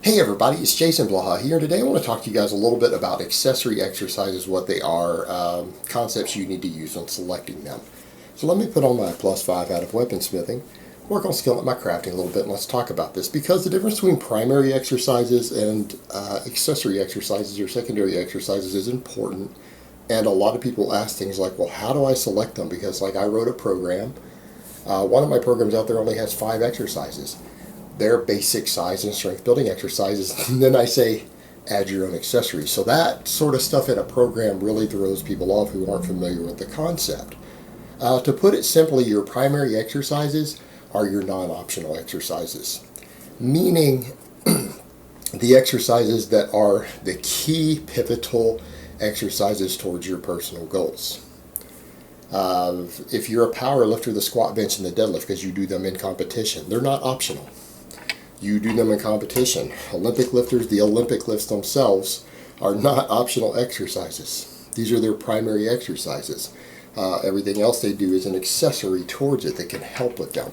Hey everybody, it's Jason Blaha here. Today I want to talk to you guys a little bit about accessory exercises, what they are, concepts you need to use when selecting them. So let me put on my +5 out of weaponsmithing, work on skill at my crafting a little bit, and let's talk about this. Because the difference between primary exercises and accessory exercises or secondary exercises is important. And a lot of people ask things like, well, how do I select them? Because like I wrote a program, one of my programs out there only has 5 exercises. They're basic size and strength building exercises, and then I say add your own accessories. So that sort of stuff in a program really throws people off who aren't familiar with the concept. To put it simply, your primary exercises are your non-optional exercises, meaning the exercises that are the key pivotal exercises towards your personal goals. If you're a power lifter, the squat, bench, and the deadlift, because you do them in competition, they're not optional. You do them in competition. Olympic lifters, the Olympic lifts themselves, are not optional exercises. These are their primary exercises. Everything else they do is an accessory towards it that can help with them.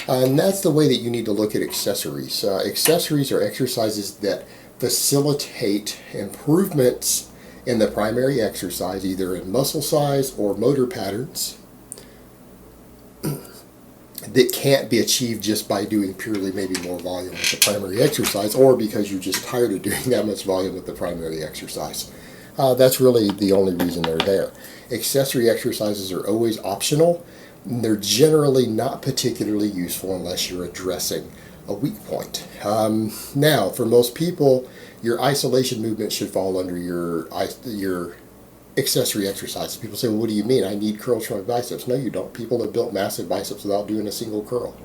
And that's the way that you need to look at accessories. Accessories are exercises that facilitate improvements in the primary exercise, either in muscle size or motor patterns, that can't be achieved just by doing purely maybe more volume with the primary exercise, or because you're just tired of doing that much volume with the primary exercise. That's really the only reason they're there. Accessory exercises are always optional. They're generally not particularly useful unless you're addressing a weak point. Now, for most people, your isolation movement should fall under your accessory exercises. People say, well, what do you mean? I need curls for my biceps. No, you don't. People have built massive biceps without doing a single curl.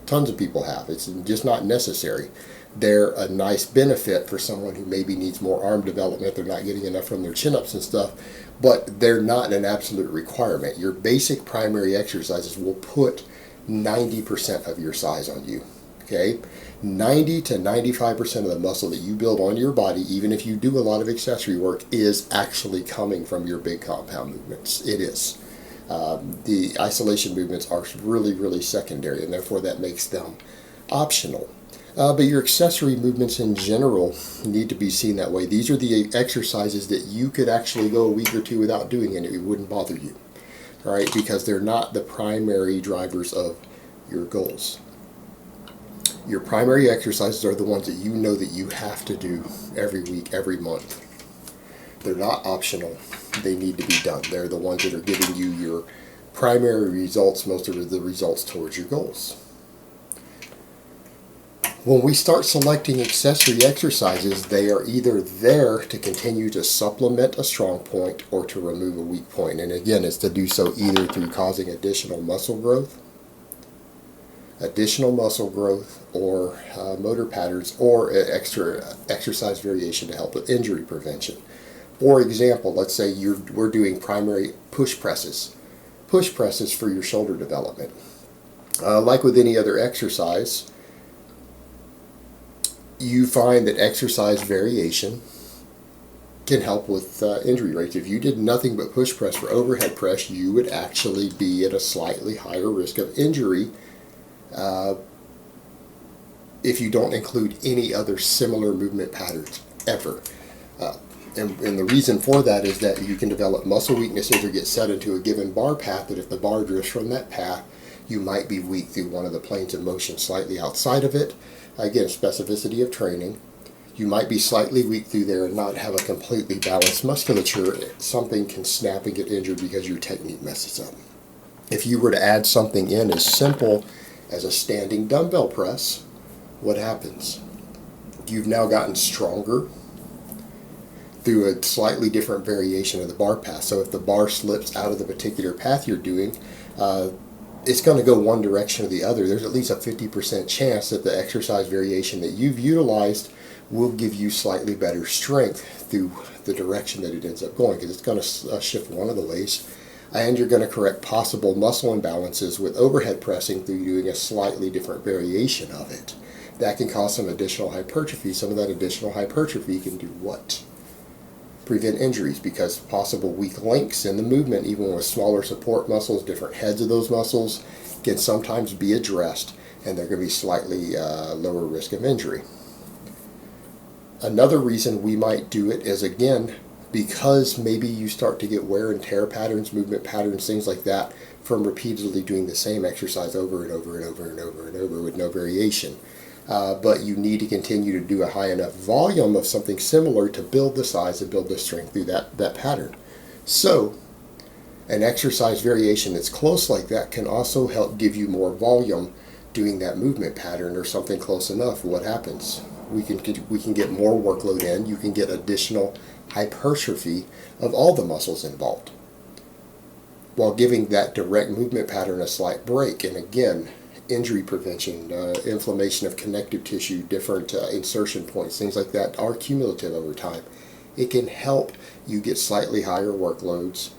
Tons of people have. It's just not necessary. They're a nice benefit for someone who maybe needs more arm development. They're not getting enough from their chin-ups and stuff, but they're not an absolute requirement. Your basic primary exercises will put 90% of your size on you. Okay? 90 to 95% of the muscle that you build on your body, even if you do a lot of accessory work, is actually coming from your big compound movements. It is. The isolation movements are really, really secondary, and therefore that makes them optional. But your accessory movements in general need to be seen that way. These are the exercises that you could actually go a week or two without doing, and it wouldn't bother you. All right? Because they're not the primary drivers of your goals. Your primary exercises are the ones that you know that you have to do every week, every month. They're not optional. They need to be done. They're the ones that are giving you your primary results, most of the results towards your goals. When we start selecting accessory exercises, they are either there to continue to supplement a strong point or to remove a weak point. And again, it's to do so either through causing additional muscle growth or motor patterns, or extra exercise variation to help with injury prevention. For example, let's say we're doing primary push presses for your shoulder development. Like with any other exercise, you find that exercise variation can help with injury rates. If you did nothing but push press for overhead press, you would actually be at a slightly higher risk of injury if you don't include any other similar movement patterns ever. And the reason for that is that you can develop muscle weaknesses or get set into a given bar path, that if the bar drifts from that path, you might be weak through one of the planes of motion slightly outside of it. Again, specificity of training. You might be slightly weak through there and not have a completely balanced musculature. Something can snap and get injured because your technique messes up. If you were to add something in as simple as a standing dumbbell press, what happens? You've now gotten stronger through a slightly different variation of the bar path. So if the bar slips out of the particular path you're doing, it's going to go one direction or the other. There's at least a 50% chance that the exercise variation that you've utilized will give you slightly better strength through the direction that it ends up going, because it's going to shift one of the ways. And you're going to correct possible muscle imbalances with overhead pressing through doing a slightly different variation of it. That can cause some additional hypertrophy. Some of that additional hypertrophy can do what? Prevent injuries, because possible weak links in the movement, even with smaller support muscles, different heads of those muscles, can sometimes be addressed, and they're going to be slightly lower risk of injury. Another reason we might do it is, again, because maybe you start to get wear and tear patterns, movement patterns, things like that from repeatedly doing the same exercise over and over and over and over and over with no variation. But you need to continue to do a high enough volume of something similar to build the size and build the strength through that pattern. So an exercise variation that's close like that can also help give you more volume doing that movement pattern or something close enough. What happens? We can get more workload in. You can get additional hypertrophy of all the muscles involved, while giving that direct movement pattern a slight break. And again, injury prevention, inflammation of connective tissue, different insertion points, things like that are cumulative over time. It can help you get slightly higher workloads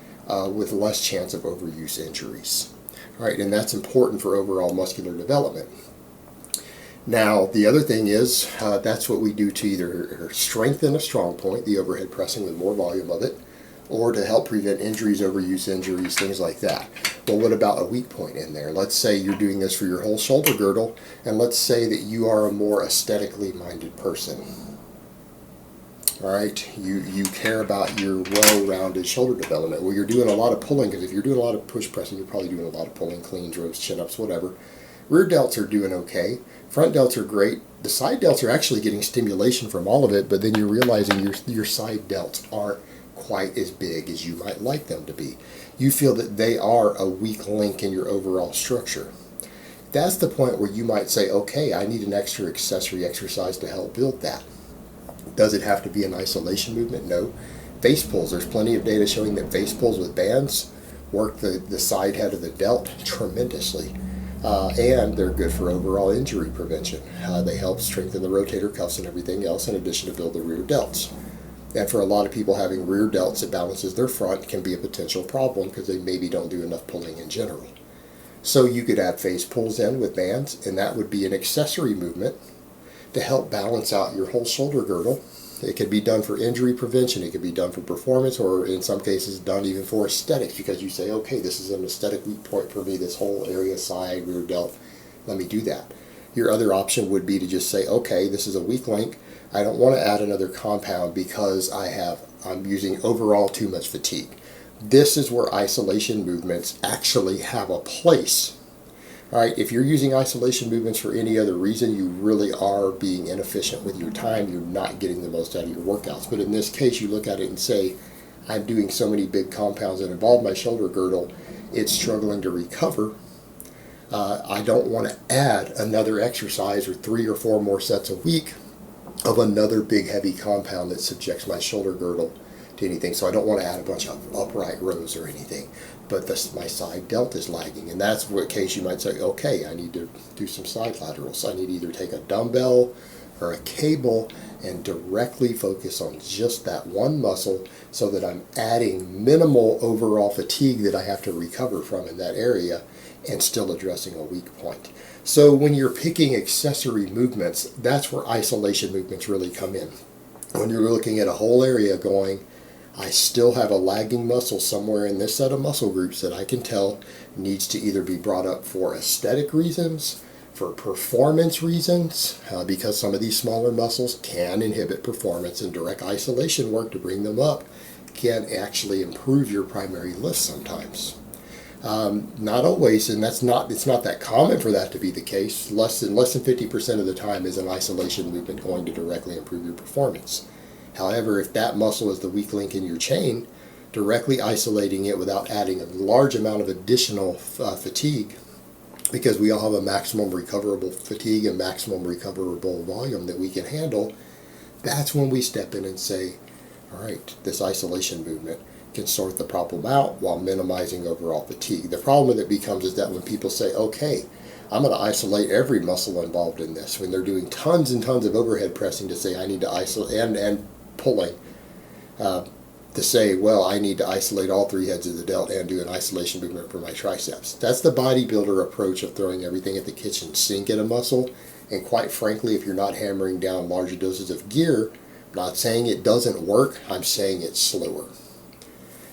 with less chance of overuse injuries. All right, and that's important for overall muscular development. Now, the other thing is, that's what we do to either strengthen a strong point, the overhead pressing with more volume of it, or to help prevent injuries, overuse injuries, things like that. Well, what about a weak point in there? Let's say you're doing this for your whole shoulder girdle, and let's say that you are a more aesthetically minded person. All right, you care about your well-rounded shoulder development. Well, you're doing a lot of pulling, because if you're doing a lot of push pressing, you're probably doing a lot of pulling, cleans, rows, chin-ups, whatever. Rear delts are doing okay. Front delts are great. The side delts are actually getting stimulation from all of it, but then you're realizing your side delts aren't quite as big as you might like them to be. You feel that they are a weak link in your overall structure. That's the point where you might say, okay, I need an extra accessory exercise to help build that. Does it have to be an isolation movement? No. Face pulls, there's plenty of data showing that face pulls with bands work the side head of the delt tremendously. And they're good for overall injury prevention. They help strengthen the rotator cuffs and everything else, in addition to build the rear delts. And for a lot of people, having rear delts that balances their front can be a potential problem because they maybe don't do enough pulling in general. So you could add face pulls in with bands, and that would be an accessory movement to help balance out your whole shoulder girdle. It could be done for injury prevention, it could be done for performance, or in some cases done even for aesthetics, because you say, okay, this is an aesthetic weak point for me, this whole area, side, rear delt, let me do that. Your other option would be to just say, okay, this is a weak link, I don't want to add another compound because I'm using overall too much fatigue. This is where isolation movements actually have a place. All right, if you're using isolation movements for any other reason, you really are being inefficient with your time. You're not getting the most out of your workouts. But in this case, you look at it and say, I'm doing so many big compounds that involve my shoulder girdle, it's struggling to recover. I don't want to add another exercise or 3 or 4 more sets a week of another big heavy compound that subjects my shoulder girdle to anything. So I don't want to add a bunch of upright rows or anything. But my side delt is lagging, and that's what case you might say, okay, I need to do some side laterals. I need to either take a dumbbell or a cable and directly focus on just that one muscle so that I'm adding minimal overall fatigue that I have to recover from in that area and still addressing a weak point. So when you're picking accessory movements, that's where isolation movements really come in. When you're looking at a whole area going, I still have a lagging muscle somewhere in this set of muscle groups that I can tell needs to either be brought up for aesthetic reasons, for performance reasons, because some of these smaller muscles can inhibit performance, and direct isolation work to bring them up can actually improve your primary lift sometimes. Not always, and it's not that common for that to be the case. Less than 50% of the time is an isolation movement going to directly improve your performance. However, if that muscle is the weak link in your chain, directly isolating it without adding a large amount of additional fatigue, because we all have a maximum recoverable fatigue and maximum recoverable volume that we can handle, that's when we step in and say, all right, this isolation movement can sort the problem out while minimizing overall fatigue. The problem that becomes is that when people say, okay, I'm going to isolate every muscle involved in this, when they're doing tons and tons of overhead pressing to say I need to isolate, and pulling, to say, well, I need to isolate all 3 heads of the delt and do an isolation movement for my triceps. That's the bodybuilder approach of throwing everything at the kitchen sink at a muscle. And quite frankly, if you're not hammering down larger doses of gear, I'm not saying it doesn't work, I'm saying it's slower.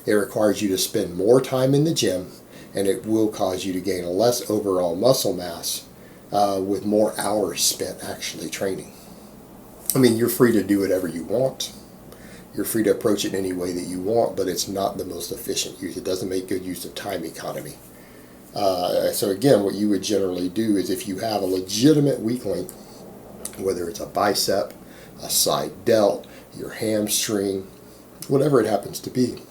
It requires you to spend more time in the gym, and it will cause you to gain less overall muscle mass with more hours spent actually training. I mean, you're free to do whatever you want. You're free to approach it any way that you want, but it's not the most efficient use. It doesn't make good use of time economy. So again, what you would generally do is if you have a legitimate weak link, whether it's a bicep, a side delt, your hamstring, whatever it happens to be,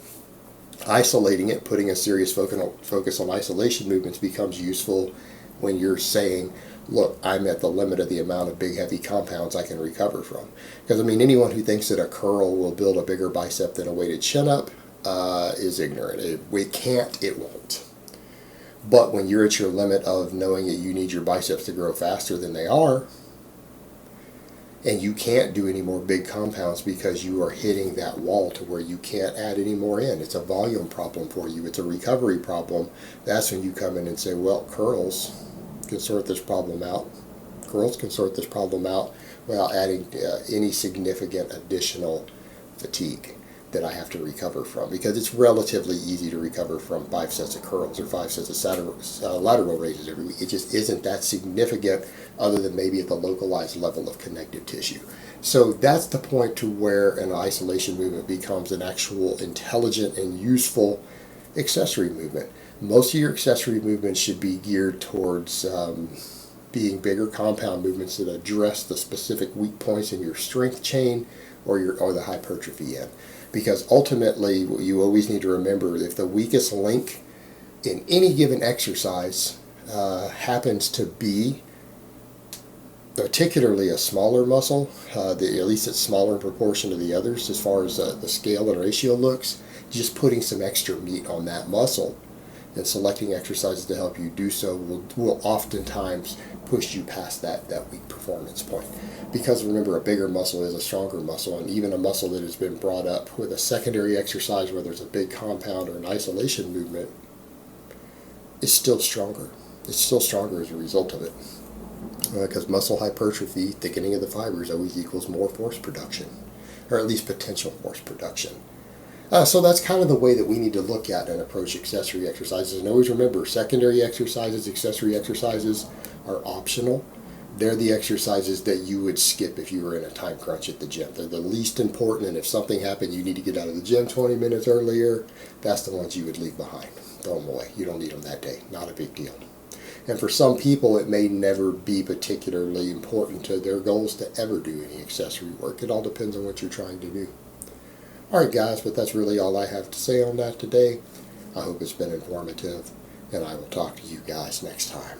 isolating it, putting a serious focus on isolation movements becomes useful when you're saying, look, I'm at the limit of the amount of big heavy compounds I can recover from. Because I mean, anyone who thinks that a curl will build a bigger bicep than a weighted chin up is ignorant. It can't, it won't. But when you're at your limit of knowing that you need your biceps to grow faster than they are, and you can't do any more big compounds because you are hitting that wall to where you can't add any more in. It's a volume problem for you. It's a recovery problem. That's when you come in and say, well, curls can sort this problem out. Curls can sort this problem out without adding any significant additional fatigue that I have to recover from, because it's relatively easy to recover from 5 sets of curls or 5 sets of lateral raises every week. It just isn't that significant, other than maybe at the localized level of connective tissue. So that's the point to where an isolation movement becomes an actual intelligent and useful accessory movement. Most of your accessory movements should be geared towards being bigger compound movements that address the specific weak points in your strength chain or the hypertrophy end. Because ultimately, you always need to remember, if the weakest link in any given exercise happens to be particularly a smaller muscle, at least it's smaller in proportion to the others as far as the scale and ratio looks, just putting some extra meat on that muscle and selecting exercises to help you do so will oftentimes push you past that weak performance point. Because remember, a bigger muscle is a stronger muscle, and even a muscle that has been brought up with a secondary exercise, whether it's a big compound or an isolation movement, is still stronger. It's still stronger as a result of it. Because muscle hypertrophy, thickening of the fibers, always equals more force production, or at least potential force production. So that's kind of the way that we need to look at and approach accessory exercises. And always remember, secondary exercises, accessory exercises are optional. They're the exercises that you would skip if you were in a time crunch at the gym. They're the least important, and if something happened, you need to get out of the gym 20 minutes earlier, that's the ones you would leave behind. Throw them away. You don't need them that day. Not a big deal. And for some people, it may never be particularly important to their goals to ever do any accessory work. It all depends on what you're trying to do. Alright guys, but that's really all I have to say on that today. I hope it's been informative, and I will talk to you guys next time.